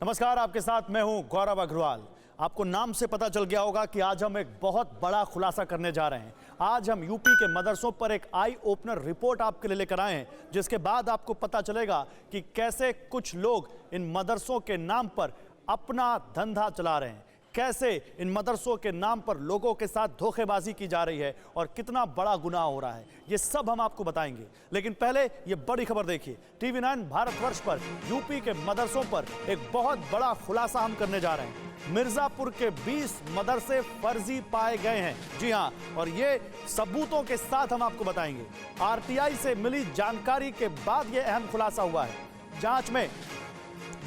नमस्कार, आपके साथ मैं हूं गौरव अग्रवाल। आपको नाम से पता चल गया होगा कि आज हम एक बहुत बड़ा खुलासा करने जा रहे हैं। आज हम यूपी के मदरसों पर एक आई ओपनर रिपोर्ट आपके लिए लेकर आए हैं, जिसके बाद आपको पता चलेगा कि कैसे कुछ लोग इन मदरसों के नाम पर अपना धंधा चला रहे हैं, कैसे इन मदरसों के नाम पर लोगों के साथ धोखेबाजी की जा रही है और कितना बड़ा गुनाह हो रहा है। ये सब हम आपको बताएंगे, लेकिन पहले ये बड़ी खबर देखिए। टीवी 9 भारतवर्ष पर यूपी के मदरसों पर एक बहुत बड़ा खुलासा हम करने जा रहे हैं। मिर्जापुर के 20 मदरसे फर्जी पाए गए हैं। जी हां, और ये सबूतों के साथ हम आपको बताएंगे। आरटीआई से मिली जानकारी के बाद यह अहम खुलासा हुआ है। जांच में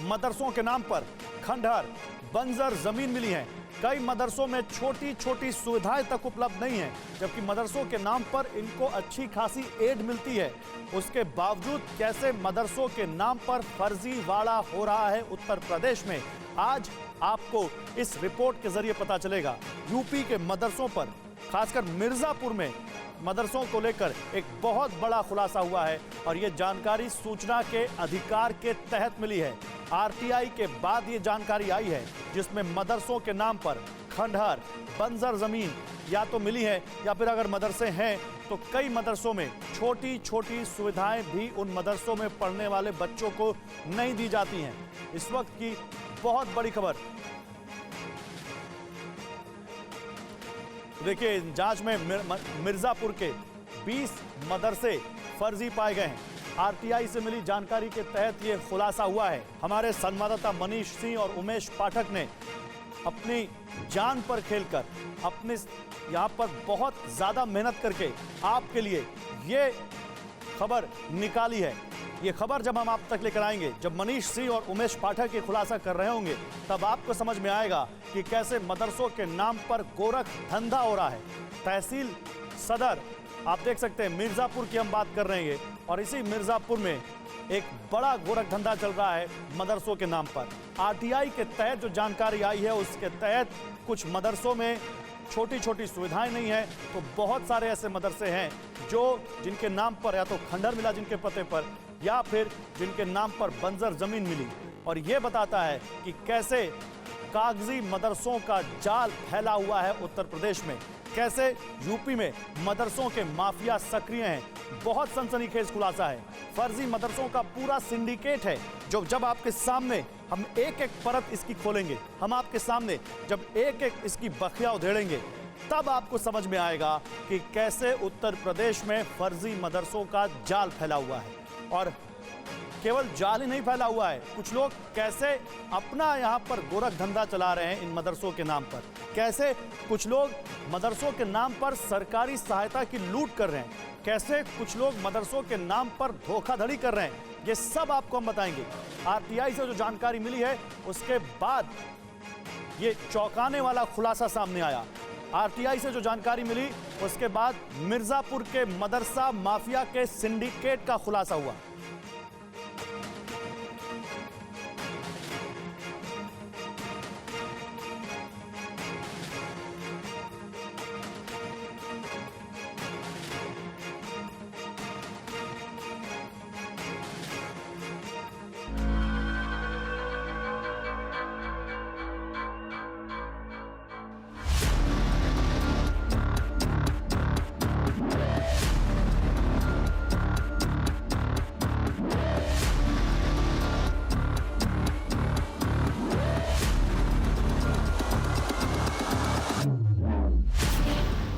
मदरसों के नाम पर खंडहर, बंजर जमीन मिली है। कई मदरसों में छोटी छोटी सुविधाएं तक उपलब्ध नहीं है, जबकि मदरसों के नाम पर इनको अच्छी खासी एड मिलती है। उसके बावजूद कैसे मदरसों के नाम पर फर्जीवाड़ा हो रहा है उत्तर प्रदेश में, आज आपको इस रिपोर्ट के जरिए पता चलेगा। यूपी के मदरसों पर, खासकर मिर्जापुर में मदरसों को लेकर एक बहुत बड़ा खुलासा हुआ है और यह जानकारी सूचना के अधिकार के तहत मिली है। आरटीआई के बाद ये जानकारी आई है, जिसमें मदरसों के नाम पर खंडहर, बंजर जमीन या तो मिली है या फिर अगर मदरसे हैं तो कई मदरसों में छोटी छोटी सुविधाएं भी उन मदरसों में पढ़ने वाले बच्चों को नहीं दी जाती हैं। इस वक्त की बहुत बड़ी खबर देखिए, जांच में मिर्जापुर के 20 मदरसे फर्जी पाए गए हैं। आरटीआई से मिली जानकारी के तहत यह खुलासा हुआ है। हमारे संवाददाता मनीष सिंह और उमेश पाठक ने अपनी जान पर खेलकर, अपने यहाँ पर बहुत ज़्यादा मेहनत करके आपके लिए ये खबर निकाली है। ये खबर जब हम आप तक लेकर आएंगे, जब मनीष सिंह और उमेश पाठक ये खुलासा कर रहे होंगे, तब आपको समझ में आएगा कि कैसे मदरसों के नाम पर गोरख धंधा हो रहा है। तहसील सदर आप देख सकते हैं, मिर्जापुर की हम बात कर रहे हैं, और इसी मिर्जापुर में एक बड़ा गोरख धंधा चल रहा है मदरसों के नाम पर। आरटीआई के तहत जो जानकारी आई है, उसके तहत कुछ मदरसों में छोटी छोटी सुविधाएं नहीं है, तो बहुत सारे ऐसे मदरसे हैं जिनके नाम पर या तो खंडहर मिला जिनके पते पर, या फिर जिनके नाम पर बंजर जमीन मिली। और यह बताता है कि कैसे कागजी मदरसों का जाल फैला हुआ है उत्तर प्रदेश में, कैसे यूपी में मदरसों के माफिया सक्रिय हैं। बहुत सनसनीखेज खुलासा है। फर्जी मदरसों का पूरा सिंडिकेट है, जो जब आपके सामने हम एक एक परत इसकी खोलेंगे, हम आपके सामने जब एक एक इसकी बखिया उधेड़ेंगे, तब आपको समझ में आएगा कि कैसे उत्तर प्रदेश में फर्जी मदरसों का जाल फैला हुआ है। और केवल जाल ही नहीं फैला हुआ है, कुछ लोग कैसे अपना यहाँ पर गोरख धंधा चला रहे हैं इन मदरसों के नाम पर, कैसे कुछ लोग मदरसों के नाम पर सरकारी सहायता की लूट कर रहे हैं, कैसे कुछ लोग मदरसों के नाम पर धोखाधड़ी कर रहे हैं, ये सब आपको हम बताएंगे। आरटीआई से जो जानकारी मिली है, उसके बाद ये चौंकाने वाला खुलासा सामने आया। आरटीआई से जो जानकारी मिली, उसके बाद मिर्जापुर के मदरसा माफिया के सिंडिकेट का खुलासा हुआ।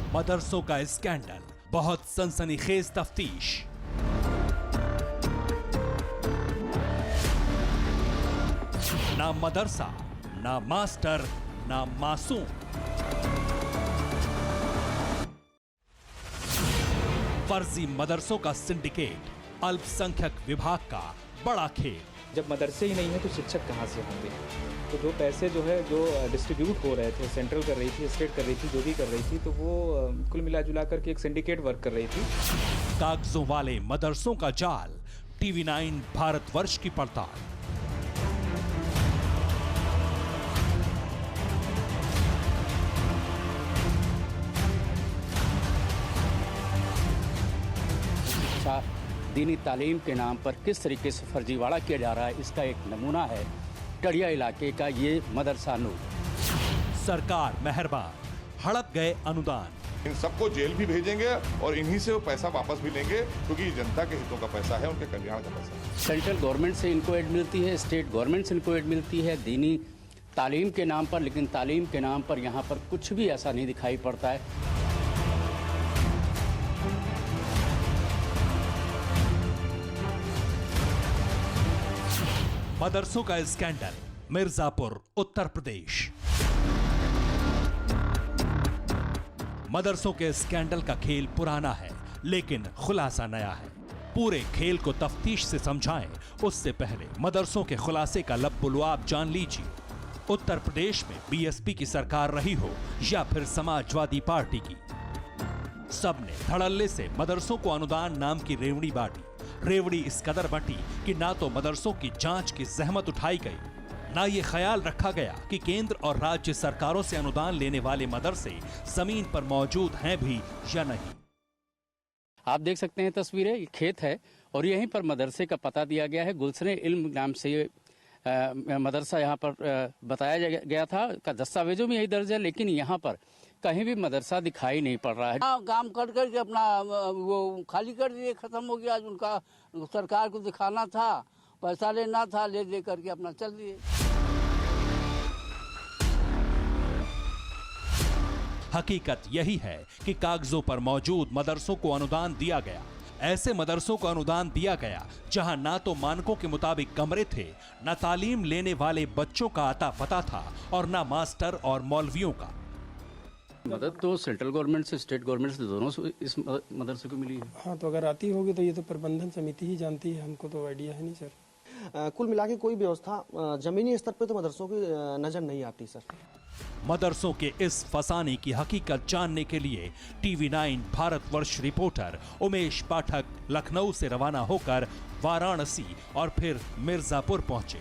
मदरसों का स्कैंडल, बहुत सनसनीखेज तफ्तीश। ना मदरसा, ना मास्टर, ना मासूम। फर्जी मदरसों का सिंडिकेट, अल्पसंख्यक विभाग का बड़ा खेल। जब मदरसे ही नहीं है तो शिक्षक कहाँ से होंगे? तो जो पैसे जो डिस्ट्रीब्यूट हो रहे थे, सेंट्रल कर रही थी, स्टेट कर रही थी, जो भी कर रही थी, तो वो कुल मिला जुला करके एक सिंडिकेट वर्क कर रही थी। कागजों वाले मदरसों का जाल, टीवी 9 भारतवर्ष की पड़ताल। दीनी तालीम के नाम पर किस तरीके से फर्जीवाड़ा किया जा रहा है, इसका एक नमूना है टड़िया इलाके का ये मदरसा नूर। सरकार मेहरबान, हड़प गए अनुदान। इन सबको जेल भी भेजेंगे और इन्हीं से वो पैसा वापस भी लेंगे, क्योंकि जनता के हितों का पैसा है, उनके कल्याण का पैसा है। सेंट्रल गवर्नमेंट से इनको एड मिलती है, स्टेट गवर्नमेंट से इनको एड मिलती है दीनी तालीम के नाम पर, लेकिन तालीम के नाम पर यहाँ पर कुछ भी ऐसा नहीं दिखाई पड़ता है। मदरसों का स्कैंडल, मिर्जापुर, उत्तर प्रदेश। मदरसों के स्कैंडल का खेल पुराना है, लेकिन खुलासा नया है। पूरे खेल को तफ्तीश से समझाएं, उससे पहले मदरसों के खुलासे का लब्बुलुआब जान लीजिए। उत्तर प्रदेश में बीएसपी की सरकार रही हो या फिर समाजवादी पार्टी की, सबने धड़ल्ले से मदरसों को अनुदान नाम की रेवड़ी बांटी। रेवड़ी इस कदर बंटी कि ना तो मदरसों की जांच की जहमत उठाई गई, ना ये ख्याल रखा गया कि केंद्र और राज्य सरकारों से अनुदान लेने वाले मदरसे जमीन पर मौजूद हैं भी या नहीं। आप देख सकते हैं तस्वीरें, ये खेत है और यहीं पर मदरसे का पता दिया गया है। गुलशन इल्म नाम से मदरसा यहाँ पर बताया गया था, का दस्तावेजों में यही दर्ज है, लेकिन यहाँ पर कहीं भी मदरसा दिखाई नहीं पड़ रहा है। काम कर करके अपना वो खाली कर दिए, खत्म हो गया। उनका सरकार को दिखाना था, पैसा लेना था, ले दे करके अपना चल दिए। हकीकत यही है कि कागजों पर मौजूद मदरसों को अनुदान दिया गया। ऐसे मदरसों को अनुदान दिया गया जहां ना तो मानकों के मुताबिक कमरे थे, ना तालीम लेने वाले बच्चों का अता पता था और ना मास्टर और मौलवियों का। मदद तो सेंट्रल गवर्नमेंट से, स्टेट गवर्नमेंट से, दोनों से इस मदरसे को मिली है। हाँ, तो अगर आती होगी तो ये तो प्रबंधन समिति ही जानती है, हमको तो आइडिया है नहीं सर। कुल मिला के कोई व्यवस्था जमीनी स्तर पे तो मदरसों की नजर नहीं आती सर। मदरसों के इस फसाने की हकीकत जानने के लिए टीवी9 भारतवर्ष रिपोर्टर उमेश पाठक लखनऊ से रवाना होकर वाराणसी और फिर मिर्जापुर पहुंचे।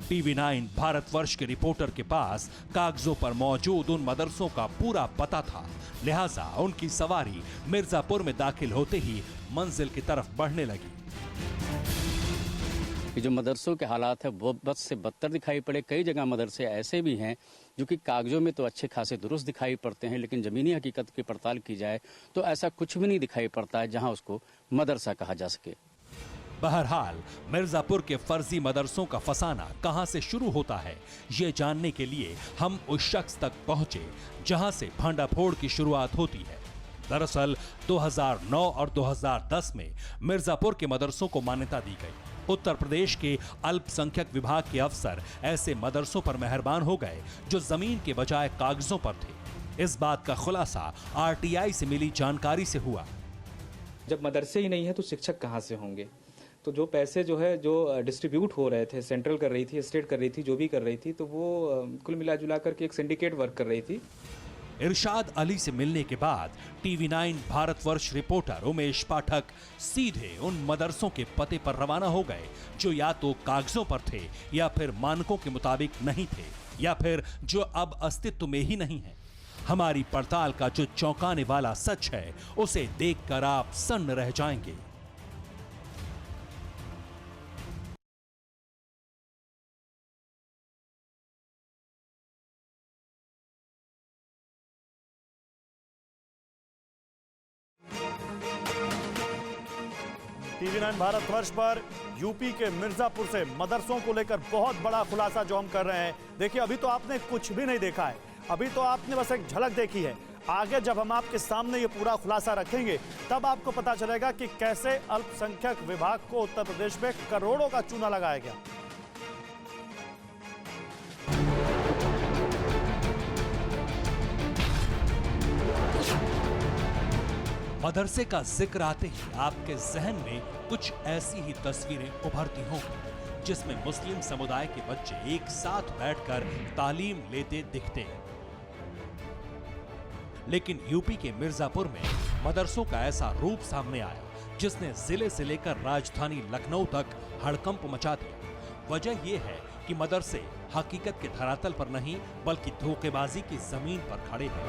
टीवी9 भारतवर्ष के रिपोर्टर के पास कागजों पर मौजूद उन मदरसों का पूरा पता था, लिहाजा उनकी सवारी मिर्जापुर में दाखिल होते ही मंजिल की तरफ बढ़ने लगी। कि जो मदरसों के हालात है वो बद से बदतर दिखाई पड़े। कई जगह मदरसे ऐसे भी हैं जो कि कागजों में तो अच्छे खासे दुरुस्त दिखाई पड़ते हैं, लेकिन ज़मीनी हकीकत की पड़ताल की जाए तो ऐसा कुछ भी नहीं दिखाई पड़ता है जहां उसको मदरसा कहा जा सके। बहरहाल मिर्जापुर के फर्जी मदरसों का फसाना कहां से शुरू होता है, ये जानने के लिए हम उस शख्स तक पहुंचे जहां से भंडाफोड़ की शुरुआत होती है। दरअसल 2009 और 2010 में मिर्जापुर के मदरसों को मान्यता दी गई। उत्तर प्रदेश के अल्पसंख्यक विभाग के अफसर ऐसे मदरसों पर मेहरबान हो गए जो जमीन के बजाय कागजों पर थे। इस बात का खुलासा आरटीआई से मिली जानकारी से हुआ। जब मदरसे ही नहीं है तो शिक्षक कहाँ से होंगे? तो जो पैसे जो है जो डिस्ट्रीब्यूट हो रहे थे, सेंट्रल कर रही थी, स्टेट कर रही थी, जो भी कर रही थी, तो वो कुल मिला जुला करके एक सिंडिकेट वर्क कर रही थी। इरशाद अली से मिलने के बाद टीवी9 भारतवर्ष रिपोर्टर उमेश पाठक सीधे उन मदरसों के पते पर रवाना हो गए जो या तो कागजों पर थे या फिर मानकों के मुताबिक नहीं थे या फिर जो अब अस्तित्व में ही नहीं है। हमारी पड़ताल का जो चौंकाने वाला सच है उसे देखकर आप सन्न रह जाएंगे। टीवी9 भारतवर्ष पर यूपी के मिर्जापुर से मदरसों को लेकर बहुत बड़ा खुलासा जो हम कर रहे हैं। देखिए, अभी तो आपने कुछ भी नहीं देखा है, अभी तो आपने बस एक झलक देखी है। आगे जब हम आपके सामने ये पूरा खुलासा रखेंगे तब आपको पता चलेगा कि कैसे अल्पसंख्यक विभाग को उत्तर प्रदेश में करोड़ों का चूना लगाया गया। मदरसे का जिक्र आते ही आपके जहन में कुछ ऐसी ही तस्वीरें उभरती होंगी जिसमें मुस्लिम समुदाय के बच्चे एक साथ बैठकर तालीम लेते दिखते हैं। लेकिन यूपी के मिर्जापुर में मदरसों का ऐसा रूप सामने आया जिसने जिले से लेकर राजधानी लखनऊ तक हड़कंप मचा दिया। वजह यह है कि मदरसे हकीकत के धरातल पर नहीं बल्कि धोखेबाजी की जमीन पर खड़े हैं।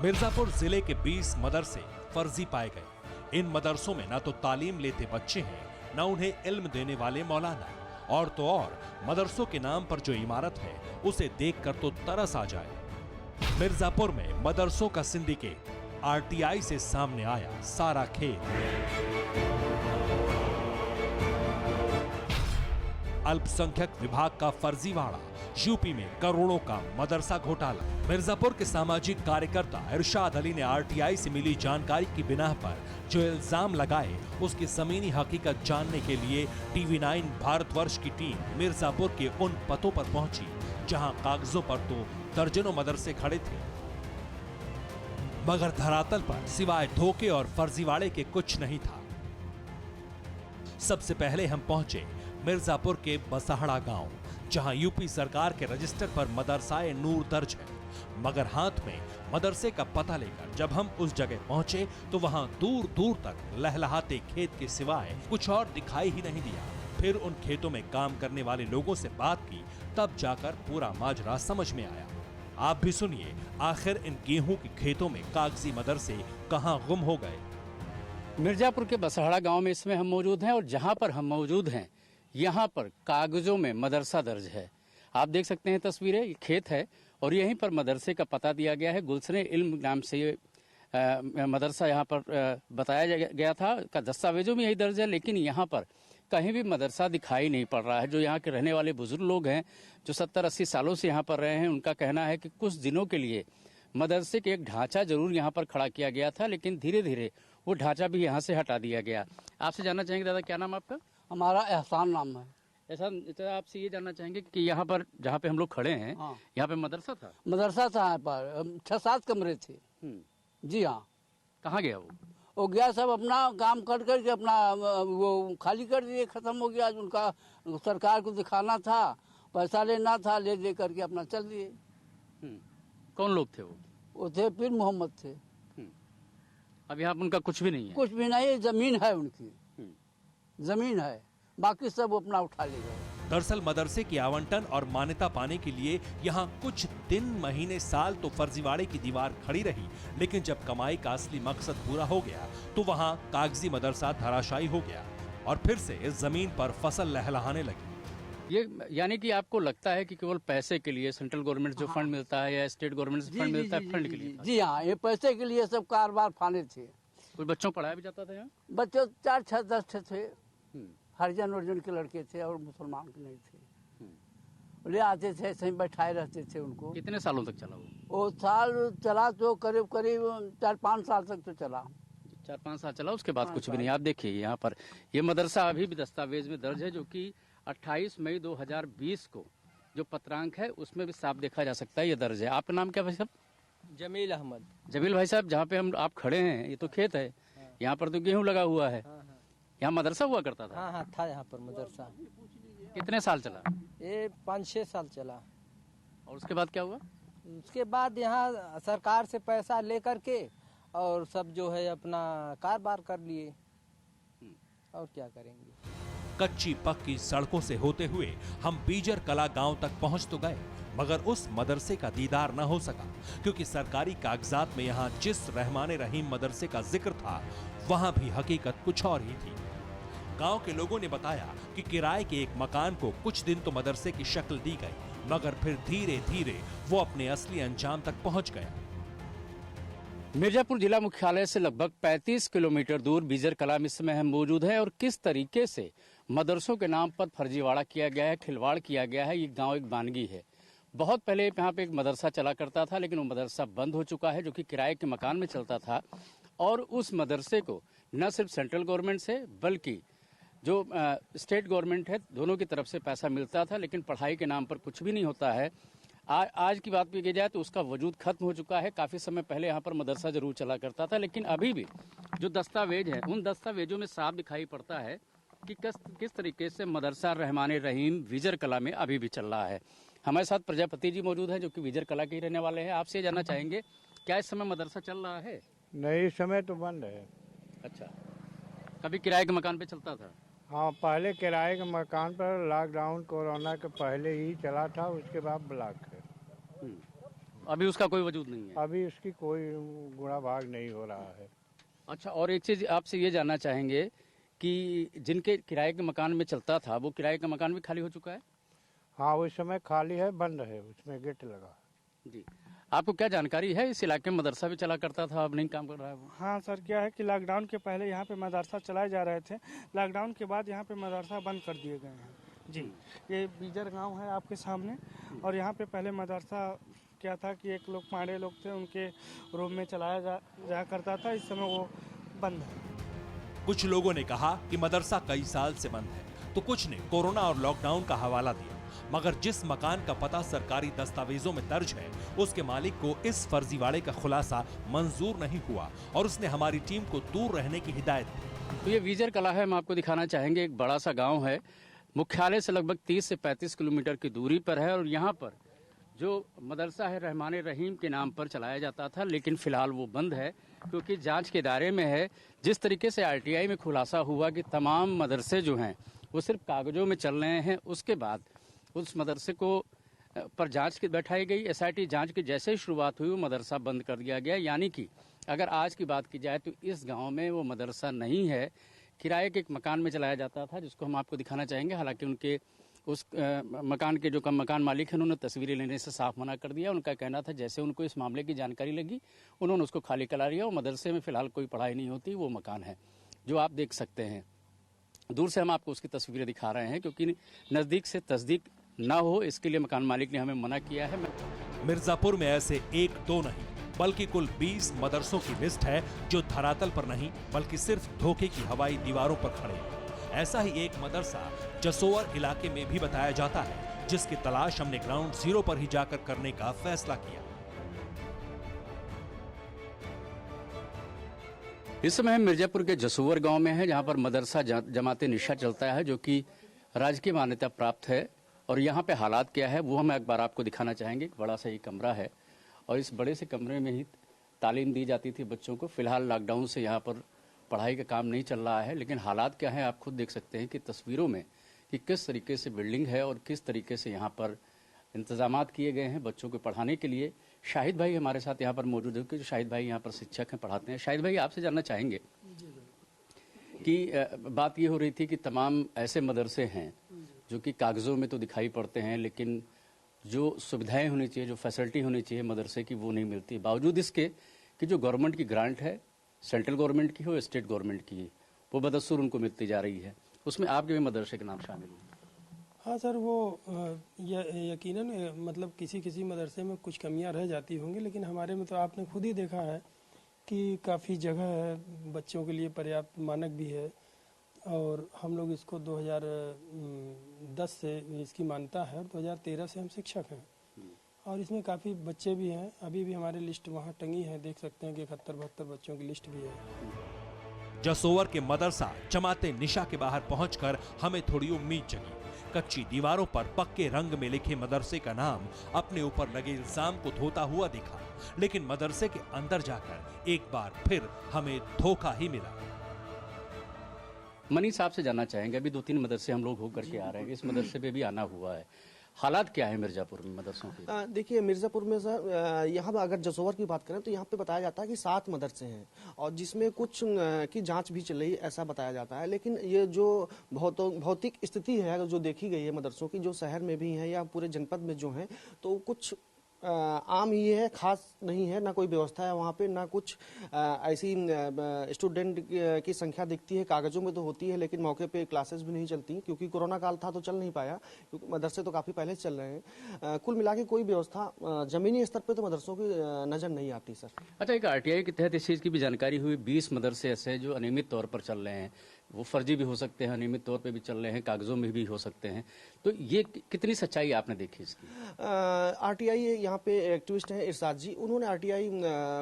मिर्जापुर जिले के 20 मदरसे फर्जी पाए गए। इन मदरसों में न तो तालीम लेते बच्चे हैं, न उन्हें इल्म देने वाले मौलाना, और तो और मदरसों के नाम पर जो इमारत है उसे देखकर तो तरस आ जाए। मिर्जापुर में मदरसों का सिंडिकेट, आरटीआई से सामने आया सारा खेल। अल्पसंख्यक विभाग का फर्जीवाड़ा, यूपी में करोड़ों का मदरसा घोटाला। मिर्जापुर के सामाजिक कार्यकर्ता इरशाद अली ने आरटीआई से मिली जानकारी की बिना पर जो इल्जाम लगाए, उसकी जमीनी हकीकत जानने के लिए टीवी9 भारतवर्ष की टीम मिर्जापुर के उन पतों पर पहुंची जहां कागजों पर तो दर्जनों मदरसे खड़े थे, मगर धरातल पर सिवाय धोखे और फर्जीवाड़े के कुछ नहीं था। सबसे पहले हम पहुंचे मिर्जापुर के बसहड़ा गांव, जहां यूपी सरकार के रजिस्टर पर मदरसाए नूर दर्ज है, मगर हाथ में मदरसे का पता लेकर जब हम उस जगह पहुंचे तो वहां दूर दूर तक लहलहाते खेत के सिवाय कुछ और दिखाई ही नहीं दिया। फिर उन खेतों में काम करने वाले लोगों से बात की, तब जाकर पूरा माजरा समझ में आया। आप भी सुनिए, आखिर इन गेहूं के खेतों में कागजी मदरसे कहां गुम हो गए। मिर्जापुर के बसहड़ा गांव में इसमें हम मौजूद हैं और जहां पर हम मौजूद हैं यहाँ पर कागजों में मदरसा दर्ज है। आप देख सकते हैं तस्वीरें, ये खेत है और यहीं पर मदरसे का पता दिया गया है। गुलशने इल्म नाम से ये मदरसा यहाँ पर बताया गया था, का दस्तावेजों में यही दर्ज है, लेकिन यहाँ पर कहीं भी मदरसा दिखाई नहीं पड़ रहा है। जो यहाँ के रहने वाले बुजुर्ग लोग हैं, जो 70-80 सालों से यहाँ पर रहे हैं, उनका कहना है कि कुछ दिनों के लिए मदरसे के एक ढांचा जरूर यहाँ पर खड़ा किया गया था, लेकिन धीरे धीरे वो ढांचा भी यहाँ से हटा दिया गया। आपसे जानना चाहेंगे दादा, क्या नाम आपका? हमारा एहसान नाम है। एहसान, आपसे ये जानना चाहेंगे कि यहाँ पर जहाँ पे हम लोग खड़े हैं, हाँ। यहाँ पे मदरसा था? मदरसा था, यहाँ पर 6-7 कमरे थे। जी हाँ। कहाँ गया वो गया, सब अपना काम कर करके अपना वो खाली कर दिए, खत्म हो गया। उनका सरकार को दिखाना था, पैसा लेना था, ले दे करके अपना चल दिए। कौन लोग थे वो थे पीर मोहम्मद थे। अब यहाँ उनका कुछ भी नहीं है? कुछ भी नहीं, जमीन है उनकी, जमीन है, बाकी सब अपना उठा ले गए। दरअसल मदरसे की आवंटन और मान्यता पाने के लिए यहाँ कुछ दिन, महीने, साल तो फर्जीवाड़े की दीवार खड़ी रही, लेकिन जब कमाई का असली मकसद पूरा हो गया तो वहाँ कागजी मदरसा धराशायी हो गया और फिर से इस जमीन पर फसल लहलहाने लगी। ये यानी कि आपको लगता है कि केवल पैसे के लिए सेंट्रल गवर्नमेंट जो फंड मिलता है या स्टेट गवर्नमेंट से फंड मिलता है, फंड के लिए? जी हाँ, ये पैसे के लिए सब कारोबार फाने थे। कोई बच्चों पढ़ाया भी जाता था यहाँ? बच्चों 4-6-10 थे, हरिजन वर्जन के लड़के थे और मुसलमान के नहीं थे। ले आते थे, सही बैठाए रहते थे उनको। कितने सालों तक चला वो? साल चला तो करीब 4-5 साल तक तो चला। 4-5 साल चला, उसके बाद कुछ भी नहीं। आप देखिए यहाँ पर ये मदरसा अभी भी दस्तावेज में दर्ज है, जो कि 28 मई 2020 को जो पत्रांक है उसमें भी साफ देखा जा सकता है, ये दर्ज है। आपका नाम क्या भाई साहब? जमील अहमद। जमील भाई साहब, जहाँ पे आप खड़े हैं ये तो खेत है, यहाँ पर तो गेहूं लगा हुआ है। यहाँ मदरसा हुआ करता था? हाँ, था यहाँ पर मदरसा। कितने साल चला? ये 5-6 साल चला। और उसके बाद क्या हुआ? उसके बाद यहाँ सरकार से पैसा लेकर के और सब जो है अपना कारोबार कर लिए, और क्या करेंगे। कच्ची पक्की सड़कों से होते हुए हम बीजर कला गांव तक पहुंच तो गए, मगर उस मदरसे का दीदार न हो सका, क्योंकि सरकारी कागजात में यहाँ जिस रहमाने रहीम मदरसे का जिक्र था, वहाँ भी हकीकत कुछ और ही थी। गांव के लोगों ने बताया कि किराए के एक मकान को कुछ दिन तो मदरसे की शक्ल दी गई, मगर फिर धीरे धीरे वो अपने असली अंजाम तक पहुंच गया। मिर्जापुर जिला मुख्यालय से लगभग 35 किलोमीटर दूर बीजर कला में इस समय हम मौजूद हैं और किस तरीके से मदरसों के नाम पर फर्जीवाड़ा किया गया है, खिलवाड़ किया गया है। ये गांव एक बानगी है। बहुत पहले यहाँ पे एक मदरसा चला करता था, लेकिन वो मदरसा बंद हो चुका है, जो कि किराए के मकान में चलता था। और उस मदरसे को न सिर्फ सेंट्रल गवर्नमेंट से बल्कि जो स्टेट गवर्नमेंट है, दोनों की तरफ से पैसा मिलता था, लेकिन पढ़ाई के नाम पर कुछ भी नहीं होता है। आज की बात की जाए तो उसका वजूद खत्म हो चुका है। काफ़ी समय पहले यहाँ पर मदरसा जरूर चला करता था, लेकिन अभी भी जो दस्तावेज है उन दस्तावेजों में साफ दिखाई पड़ता है कि किस तरीके से मदरसा रहमाने रहीम बीजर कला में अभी भी चल रहा है। हमारे साथ प्रजापति जी मौजूद हैं, जो कि बीजर कला के ही रहने वाले हैं। आपसे जानना चाहेंगे, क्या इस समय मदरसा चल रहा है? नहीं, इस समय तो बंद है। अच्छा, कभी किराए के मकान पे चलता था? हाँ, पहले किराए के मकान पर लॉकडाउन कोरोना के पहले ही चला था, उसके बाद ब्लॉक है। अभी उसका कोई वजूद नहीं है? अभी उसकी कोई गुणा भाग नहीं हो रहा है। अच्छा, और एक चीज आपसे ये जानना चाहेंगे कि जिनके किराए के मकान में चलता था वो किराए का मकान भी खाली हो चुका है? हाँ, उस समय खाली है, बंद है, उसमें गेट लगा। जी, आपको क्या जानकारी है? इस इलाके में मदरसा भी चला करता था, अब नहीं काम कर रहा है वो? हाँ सर, क्या है कि लॉकडाउन के पहले यहाँ पे मदरसा चलाए जा रहे थे। लॉकडाउन के बाद यहाँ पे मदरसा बंद कर दिए गए हैं जी। ये बीजर गांव है आपके सामने, और यहाँ पे पहले मदरसा क्या था कि एक लोग पांडे लोग थे, उनके रूम में चलाया जा करता था। इस समय वो बंद है। कुछ लोगों ने कहा कि मदरसा कई साल से बंद है, तो कुछ ने कोरोना और लॉकडाउन का हवाला दिया। मगर जिस मकान का पता सरकारी दस्तावेजों में दर्ज है, उसके मालिक को इस फर्जीवाड़े का खुलासा मंजूर नहीं हुआ और उसने हमारी टीम को दूर रहने की हिदायत दी। तो ये वीजर कला है, हम आपको दिखाना चाहेंगे। एक बड़ा सा गांव है, मुख्यालय से लगभग 30 से 35 किलोमीटर की दूरी पर है, और यहाँ पर जो मदरसा है रहमान रहीम के नाम पर चलाया जाता था, लेकिन फिलहाल वो बंद है क्योंकि जांच के दायरे में है। जिस तरीके से आरटीआई में खुलासा हुआ कि तमाम मदरसे जो हैं वो सिर्फ कागजों में चल रहे हैं, उसके बाद उस मदरसे को पर जांच की बैठाई गई। एसआईटी जांच की जैसे ही शुरुआत हुई वो मदरसा बंद कर दिया गया। यानी कि अगर आज की बात की जाए तो इस गांव में वो मदरसा नहीं है, किराए के एक मकान में चलाया जाता था, जिसको हम आपको दिखाना चाहेंगे। हालांकि उनके उस मकान के जो मकान मालिक हैं उन्होंने तस्वीरें लेने से साफ मना कर दिया। उनका कहना था जैसे उनको इस मामले की जानकारी लगी उन्होंने उसको खाली करा लिया। वो मदरसे में फिलहाल कोई पढ़ाई नहीं होती, वो मकान है जो आप देख सकते हैं। दूर से हम आपको उसकी तस्वीरें दिखा रहे हैं क्योंकि नज़दीक से तस्दीक ना हो, इसके लिए मकान मालिक ने हमें मना किया है। मिर्जापुर में ऐसे एक दो नहीं बल्कि कुल 20 मदरसों की लिस्ट है जो धरातल पर नहीं बल्कि सिर्फ धोखे की हवाई दीवारों पर खड़े हैं। ऐसा ही एक मदरसा जसोवर इलाके में भी बताया जाता है, जिसकी तलाश हमने ग्राउंड जीरो पर ही जाकर करने का फैसला किया। इस समय हम मिर्जापुर के जसोवर गांव में है, जहां पर मदरसा जमाते निशा चलता है, जो कि राजकीय मान्यता प्राप्त है। और यहाँ पे हालात क्या है वो हम एक बार आपको दिखाना चाहेंगे। एक बड़ा सा ये कमरा है और इस बड़े से कमरे में ही तालीम दी जाती थी बच्चों को। फिलहाल लॉकडाउन से यहाँ पर पढ़ाई का काम नहीं चल रहा है, लेकिन हालात क्या है आप खुद देख सकते हैं कि तस्वीरों में कि किस तरीके से बिल्डिंग है और किस तरीके से यहाँ पर इंतजामात किए गए हैं बच्चों को पढ़ाने के लिए। शाहिद भाई हमारे साथ यहाँ पर मौजूद है, जो शाहिद भाई यहाँ पर शिक्षक हैं, पढ़ाते हैं। शाहिद भाई, आपसे जानना चाहेंगे कि बात ये हो रही थी कि तमाम ऐसे मदरसे हैं जो कि कागज़ों में तो दिखाई पड़ते हैं, लेकिन जो सुविधाएं होनी चाहिए, जो फैसिलिटी होनी चाहिए मदरसे की, वो नहीं मिलती। बावजूद इसके कि जो गवर्नमेंट की ग्रांट है, सेंट्रल गवर्नमेंट की हो, स्टेट गवर्नमेंट की, वो बदस्तूर उनको मिलती जा रही है। उसमें आपके भी मदरसे के नाम शामिल हैं। हाँ सर, वो यकीनन मतलब किसी किसी मदरसे में कुछ कमियां रह जाती होंगी, लेकिन हमारे में तो आपने खुद ही देखा है कि काफ़ी जगह है, बच्चों के लिए पर्याप्त मानक भी है। और हम लोग इसको 2010 से इसकी मान्यता है, 2013 से हम शिक्षक हैं और इसमें काफ़ी बच्चे भी हैं। अभी भी हमारी लिस्ट वहाँ टंगी है, देख सकते हैं कि 71-72 बच्चों की लिस्ट भी है। जसोवर के मदरसा जमाते निशा के बाहर पहुंचकर हमें थोड़ी उम्मीद जगी। कच्ची दीवारों पर पक्के रंग में लिखे मदरसे का नाम अपने ऊपर लगे इल्जाम को धोता हुआ दिखा, लेकिन मदरसे के अंदर जाकर एक बार फिर हमें धोखा ही मिला। मनीष साहब से जानना चाहेंगे, अभी 2-3 मदरसे हम लोग होकर के आ रहे हैं, इस मदरसे पे भी आना हुआ है, हालात क्या है मिर्जापुर में मदरसों की? देखिए, मिर्जापुर में सर यहाँ अगर जसोवर की बात करें तो यहाँ पे बताया जाता है कि 7 मदरसे हैं और जिसमें कुछ की जांच भी चल रही है, ऐसा बताया जाता है। लेकिन ये जो भौतिक स्थिति है जो देखी गई है मदरसों की, जो शहर में भी है या पूरे जनपद में जो है, तो कुछ आम ही है, खास नहीं है। ना कोई व्यवस्था है वहाँ पे, ना कुछ ऐसी स्टूडेंट की संख्या दिखती है। कागजों में तो होती है लेकिन मौके पे क्लासेस भी नहीं चलती, क्योंकि कोरोना काल था तो चल नहीं पाया, क्योंकि मदरसे तो काफ़ी पहले चल रहे हैं। कुल मिला के कोई व्यवस्था ज़मीनी स्तर पे तो मदरसों की नज़र नहीं आती सर। अच्छा, एक आरटीआई के तहत इस चीज़ की भी जानकारी हुई, 20 मदरसे ऐसे जो अनियमित तौर पर चल रहे हैं, वो फर्जी भी हो सकते हैं, अनियमित तौर पे भी चल रहे हैं, कागजों में भी हो सकते हैं, तो ये कितनी सच्चाई आपने देखी इसकी? आरटीआई यहाँ पे एक्टिविस्ट हैं इरशाद जी, उन्होंने आरटीआई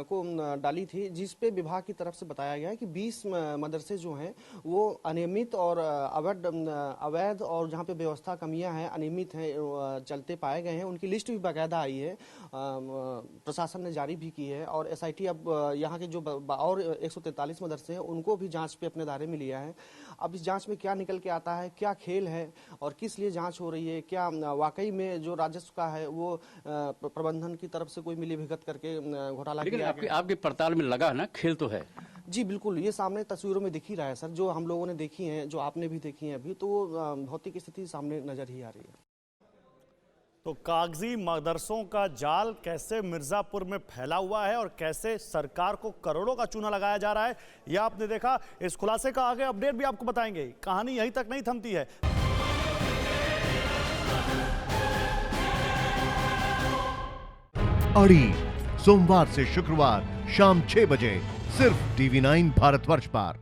को डाली थी, जिस पे विभाग की तरफ से बताया गया है कि 20 मदरसे जो हैं वो अनियमित और अवैध और जहाँ पे व्यवस्था कमियां हैं, अनियमित हैं, चलते पाए गए हैं। उनकी लिस्ट भी बाकायदा आई है, प्रशासन ने जारी भी की है। और एसआईटी अब यहाँ के जो और 143 मदरसे हैं उनको भी जाँच पे अपने दायरे में लिया है। अब इस जांच में क्या निकल के आता है, क्या खेल है और किस लिए जांच हो रही है, क्या वाकई में जो राजस्व का है वो प्रबंधन की तरफ से कोई मिली भगत करके घोटाला किया गया? आपकी पड़ताल में लगा ना खेल तो है? जी बिल्कुल, ये सामने तस्वीरों में दिख ही रहा है सर, जो हम लोगों ने देखी हैं, जो आपने भी देखी हैं अभी, तो भौतिक स्थिति सामने नजर ही आ रही है। तो कागजी मदरसों का जाल कैसे मिर्जापुर में फैला हुआ है और कैसे सरकार को करोड़ों का चूना लगाया जा रहा है, यह आपने देखा। इस खुलासे का आगे अपडेट भी आपको बताएंगे। कहानी यहीं तक नहीं थमती है। अड़ी सोमवार से शुक्रवार शाम 6 बजे सिर्फ TV9 भारतवर्ष पर।